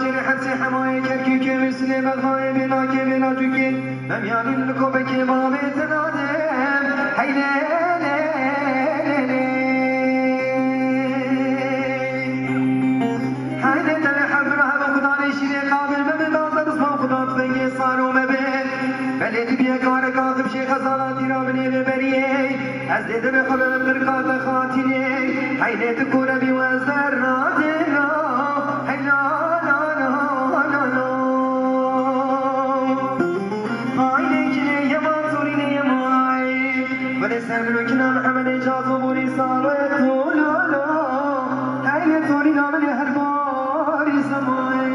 مهاجر حبس حماية كركي كمسلم الغاية بنا كبنا جوكي مميان الكوبك بابي تنادم هيلي هيلي تلحب رهب خداني شيري قابل بمدازة بصمام خدان تفنجي صارو مبين بلد بيا كار كاظم شيخ صلاتي رابني ببريه أزدد بخبر بركات خاتني هيلي تكون بوزر رادنا محمد إجاز وبوري صارت لا هاي توري نامن هرباري سماي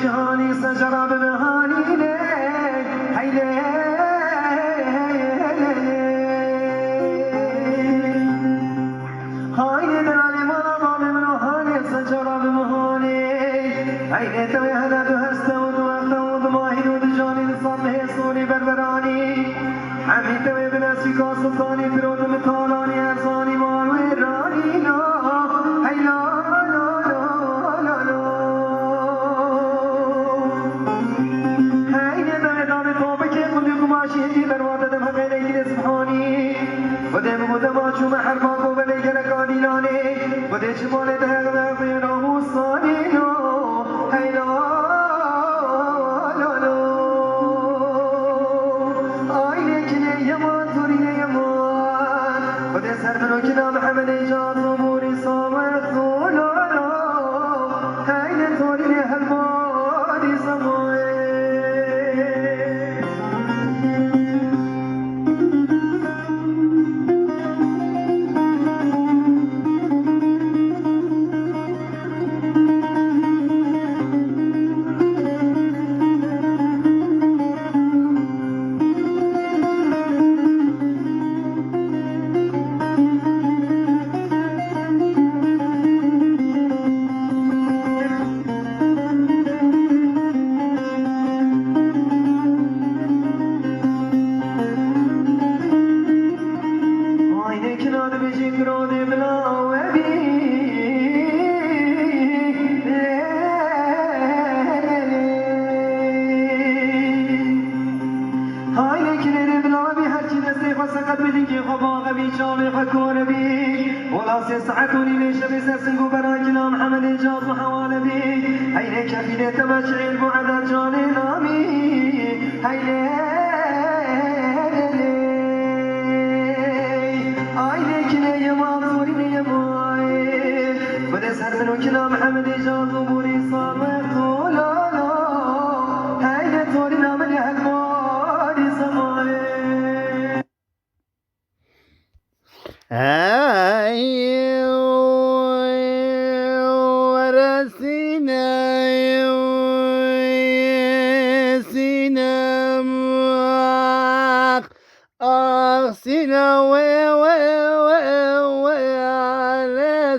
جهاني سجرة بمهاني لي هيلي هاي دلالي مالا ضامي من وهاني سجرة بمهاني هيلي توي هلا بهستود واخلود ماهي ودجاني نصمه صوني بربراني حمي توي بناسي سلطاني فرود مطالاني ارزاني مالوي راني لا هيلا شو محر ماكو بلي جرك عديلاني بدي شمال دهغ بينا موصاني لو هاي لا لا لا آيني كني يمان زوري يمان بدي سر منو كنا محمد إجاز وبوري صامت لا لا هاي نتوري هالمادي سماي سعكوني ليش بسرسنقو براكنا محمد إجاز وحوال بي هيلي كفيلة تمشعل بعد جاني نامي هيلي هيلي كني يمان زوري يمان بدي سر منو كنا محمد إجاز وبوري صامت لا لا هيلي توري نامن يهكماري سماي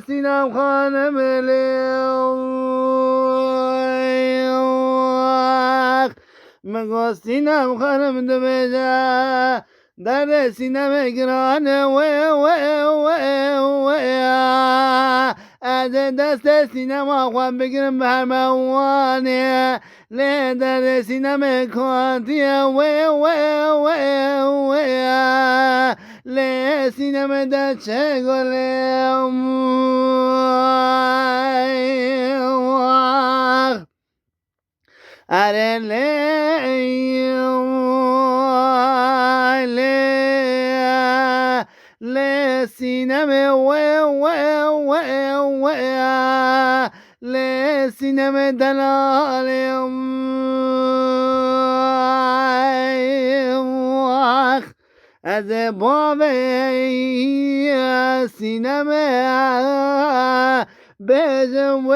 سینم خانم مگو سینم خانم دبجه در سینم گرانه از دست سینما خواب بگیرم به هر موانه لی در سینم کانتیه لی سینم در چه گلم اره لی سینم لی سینم دلالم از باب سینم بجم و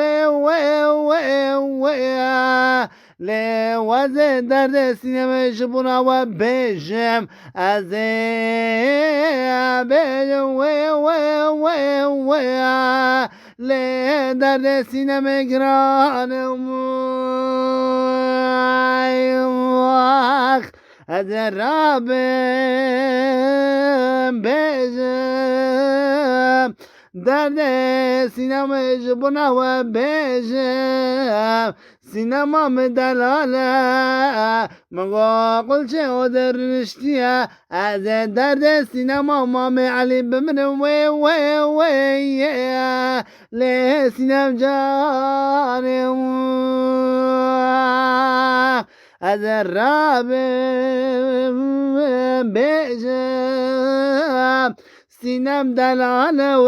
لوازه درد سینم جبونا و بجم از بجم و درد سینم گرانم از رابم بجم درد سینم جبونا و بجم سینما مدلاله مگا قلچه و در رشتیه از درد سینما مام علی بمرم و لی سینم جانم از راب بجم سینم دلاله و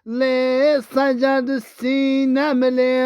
لی سجد سینم لی